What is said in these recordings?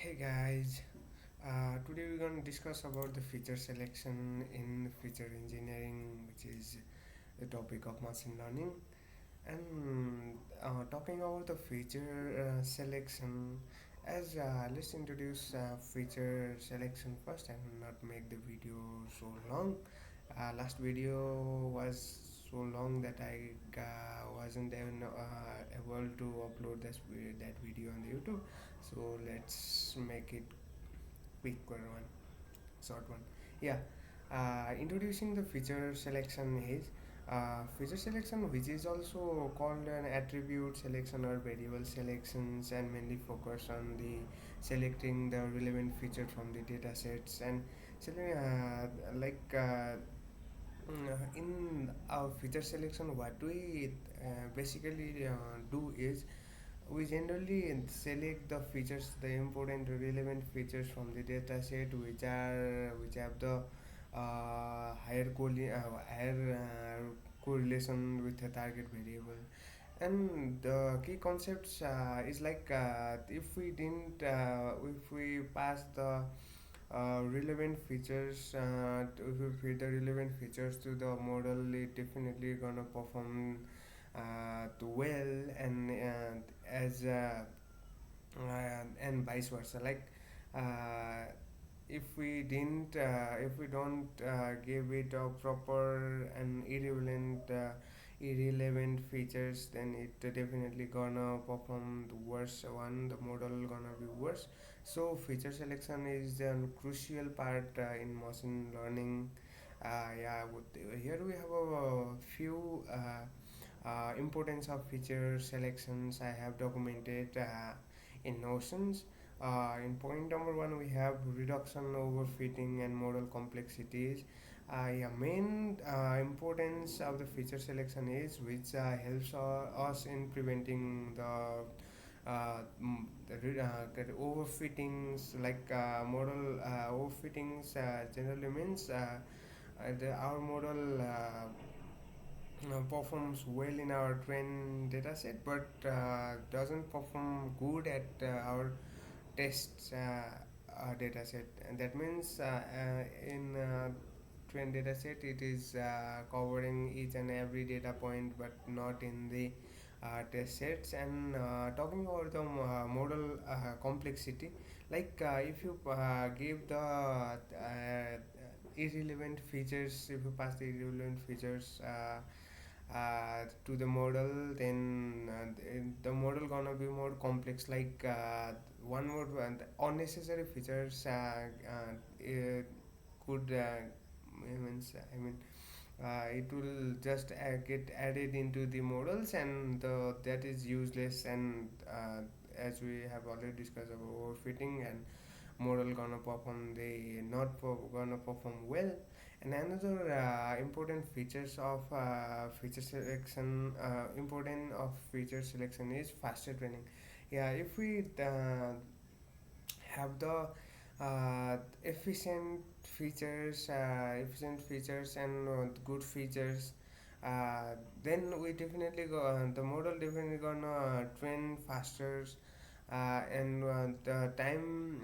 Hey guys, today we're going to discuss about the feature selection in feature engineering, which is the topic of machine learning. And talking about the feature selection, let's introduce feature selection first and not make the video so long. Last video was so long that I wasn't even able to upload that video on the YouTube. So let's make it quicker one, short one. Yeah. Introducing the feature selection is feature selection, which is also called an attribute selection or variable selections, and mainly focus on the selecting the relevant feature from the data sets and like in our feature selection, what we basically do is we generally select the features, the important relevant features from the data set which have the higher correlation with the target variable. And the key concepts is like if we pass the relevant features if we feed the relevant features to the model, it definitely gonna perform well. And vice versa, like uh, if we don't give it a proper and irrelevant features, then it definitely gonna perform the worse one, the model gonna be worse. So feature selection is a crucial part in machine learning. Here we have a few importance of feature selections I have documented in notions. In point number one, we have reduction, overfitting, and model complexities. Main importance of the feature selection is which helps us in preventing the overfittings, like model overfittings generally means our model performs well in our train dataset, but doesn't perform good at our test dataset. And that means in train dataset, it is covering each and every data point, but not in the test sets. And talking about the model complexity, like if you give the irrelevant features, if you pass the irrelevant features to the model, then the model gonna be more complex, like one more unnecessary features could means I mean it will just get added into the models, and that is useless. And as we have already discussed about overfitting, and model gonna perform, they not gonna perform well. And another important features of feature selection important of feature selection is faster training. Yeah, if we have the efficient features and good features, then we definitely the model definitely gonna train faster, and the time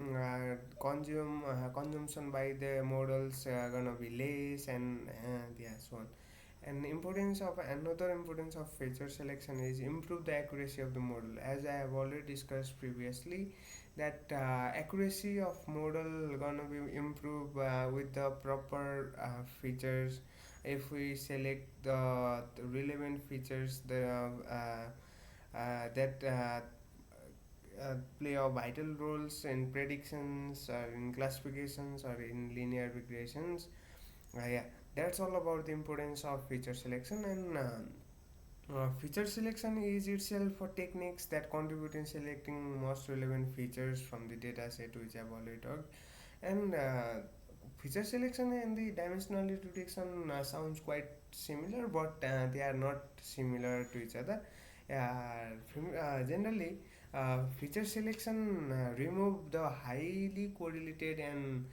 consumption by the models gonna be less, and yeah, so on. And importance of another importance of feature selection is improve the accuracy of the model, as I have already discussed previously, that accuracy of model gonna be improved with the proper features. If we select the relevant features, that play a vital roles in predictions or in classifications or in linear regressions. Yeah, that's all about the importance of feature selection. And feature selection is itself a techniques that contribute in selecting most relevant features from the data set, which I've already talked. And feature selection and the dimensional detection sounds quite similar, but they are not similar to each other. Generally, feature selection remove the highly correlated and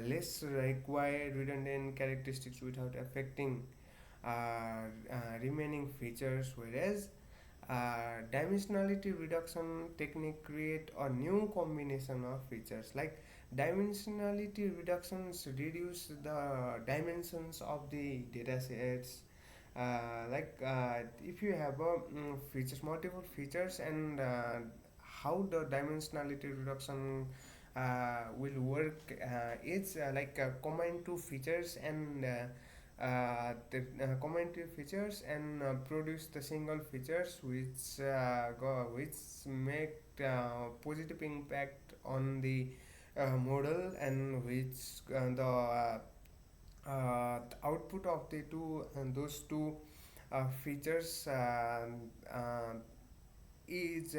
less required redundant characteristics without affecting remaining features, whereas Dimensionality reduction technique create a new combination of features. Like dimensionality reductions reduce the dimensions of the data sets. If you have features, multiple features, and how the dimensionality reduction will work is combine two features and combine two features and produce the single features which make positive impact on the model, and which the output of the two and those two features is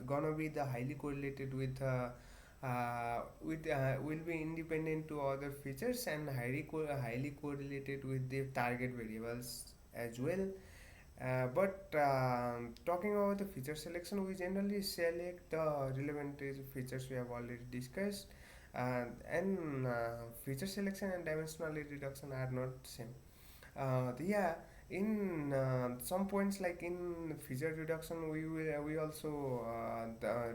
gonna be the highly correlated with will be independent to other features and highly correlated with the target variables as well. But talking about the feature selection, we generally select the relevant features we have already discussed, and feature selection and dimensionality reduction are not same. Yeah, in some points, like in feature reduction, we also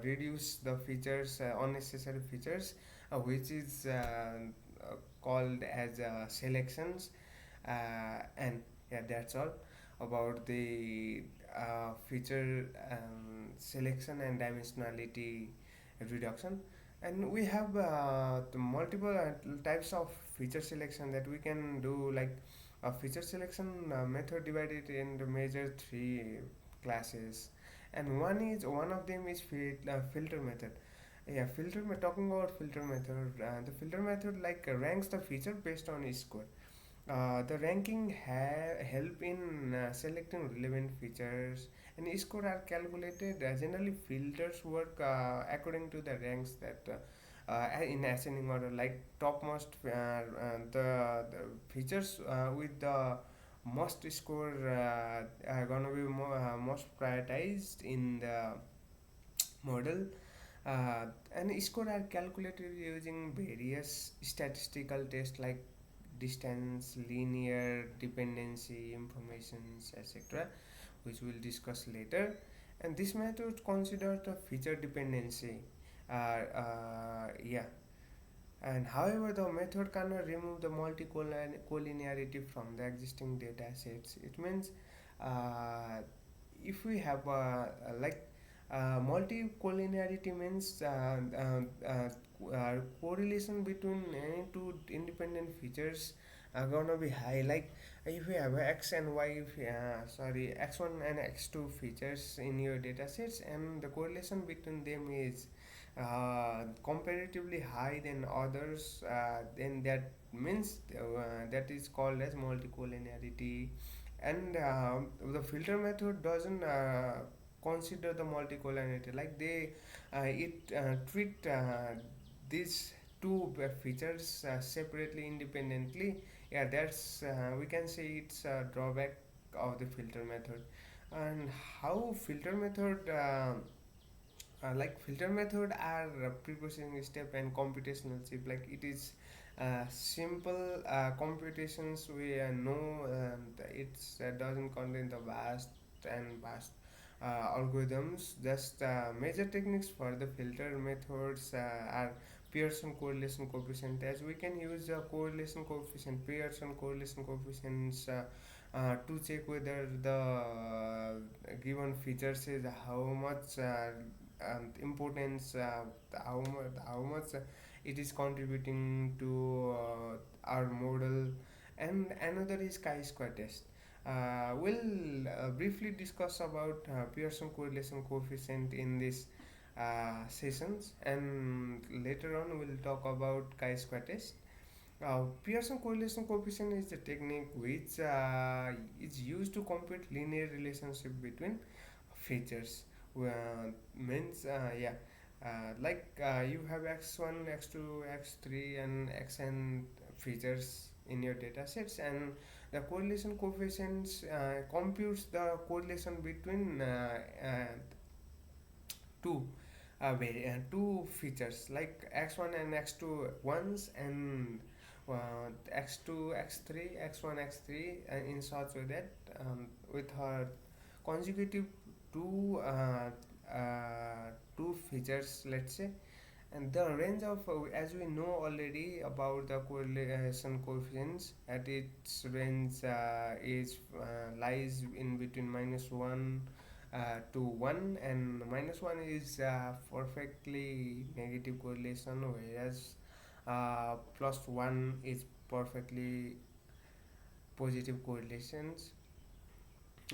reduce the features, unnecessary features, which is called as selections. And yeah, that's all about the feature selection and dimensionality reduction. And we have the multiple types of feature selection that we can do. Like a feature selection method divided into major three classes, and one of them is filter method. Yeah, talking about filter method, the filter method ranks the feature based on its score. The ranking help in selecting relevant features, and score are calculated. Generally, filters work according to the ranks that in ascending order. Like topmost, the features with the most score are gonna be most prioritized in the model. And score are calculated using various statistical tests like distance, linear, dependency, informations, etc., which we'll discuss later. And this method considers the feature dependency. Yeah, and however, the method cannot remove the multi-collinearity from the existing data sets. It means if we have multi-collinearity means correlation between any two independent features are gonna be high. Like if you have x and y, sorry, x1 and x2 features in your data sets, and the correlation between them is comparatively high than others, then that means that is called as multicollinearity. And the filter method doesn't consider the multicollinearity. Like they it treat these two features separately, independently. Yeah, that's we can say it's a drawback of the filter method. And how filter method like filter method are pre-processing step and computational chip. Like it is simple computations. We know it's doesn't contain the vast algorithms. Just major techniques for the filter methods are Pearson correlation coefficient, as we can use correlation coefficient, Pearson correlation coefficients to check whether the given features is how much importance, how much it is contributing to our model. And another is chi-square test. We'll briefly discuss about Pearson correlation coefficient in this sessions, and later on we'll talk about chi-square test. Pearson correlation coefficient is the technique which is used to compute linear relationship between features. Means yeah, you have x1, x2, x3, and xn features in your data sets, and the correlation coefficients computes the correlation between two two features like x1 and x2 ones, and x2 x3 x1 x3 in such way that with her consecutive two two features, let's say. And the range of as we know already about the correlation coefficients, at its range is lies in between -1 to 1, and -1 is perfectly negative correlation, whereas +1 is perfectly positive correlations.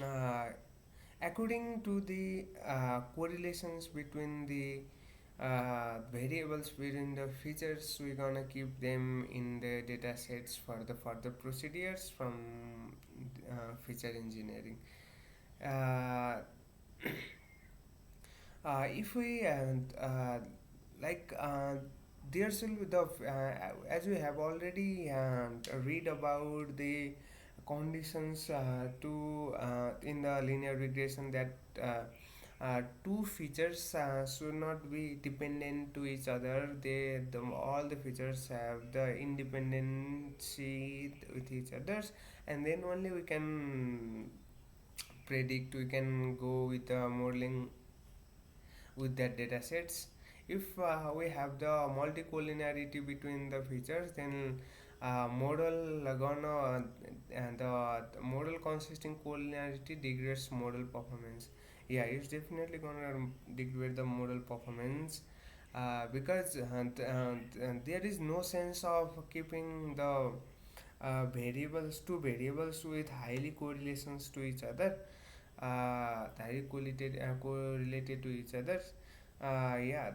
uh, According to the correlations between the variables within the features, we're gonna keep them in the data sets for the further procedures from feature engineering. uh, if we like there should be the as we have already read about the conditions to in the linear regression, that two features should not be dependent to each other. All the features have the independency with each others, and then only we can predict, we can go with the modeling with that data sets. If we have the multicollinearity between the features, then model gonna and the model consisting collinearity degrades model performance. Yeah, it's definitely gonna degrade the model performance because there is no sense of keeping the variables, two variables with highly correlations to each other, correlated to each other. Yeah,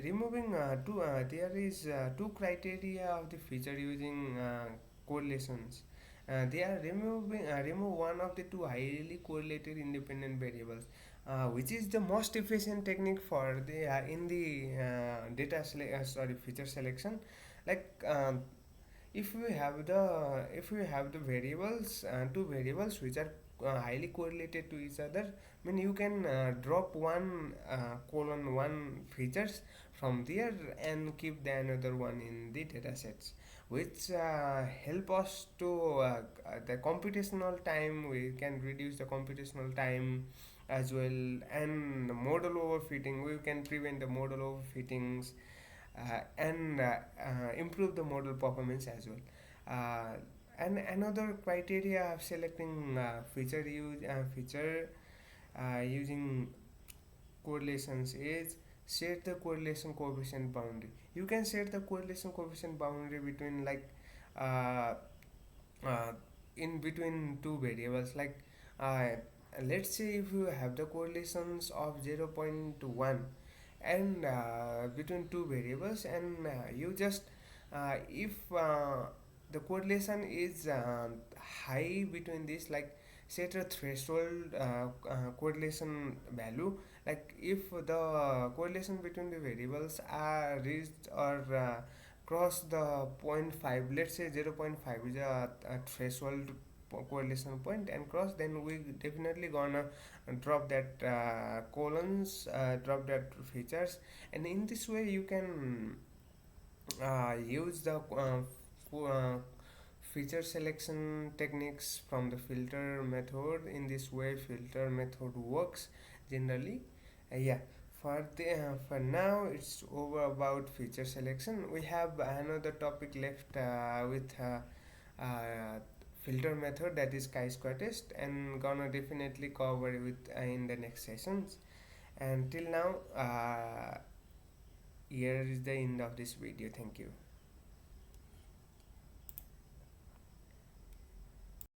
removing there is two criteria of the feature using correlations. They are remove one of the two highly correlated independent variables, which is the most efficient technique for the in the feature selection. Like if we have the variables, two variables which are highly correlated to each other, I mean you can drop one colon one features from there and keep the another one in the data sets, which help us to the computational time. We can reduce the computational time as well, and model overfitting, we can prevent the model overfittings, and improve the model performance as well. And another criteria of selecting feature using correlations is set the correlation coefficient boundary. You can set the correlation coefficient boundary between like uh, uh, in between two variables, like uh, let's say if you have the correlations of 0.1 and between two variables, and you just if the correlation is high between this, like set a threshold correlation value. Like if the correlation between the variables are reached or cross the point 0.5, let's say 0.5 is a threshold correlation point and cross, then we definitely gonna drop that drop that features. And in this way you can use the feature selection techniques from the filter method. In this way filter method works generally. Yeah, for now it's over about feature selection. We have another topic left with uh, filter method, that is chi-square test, and gonna definitely cover it with in the next sessions. And till now, here is the end of this video. Thank you.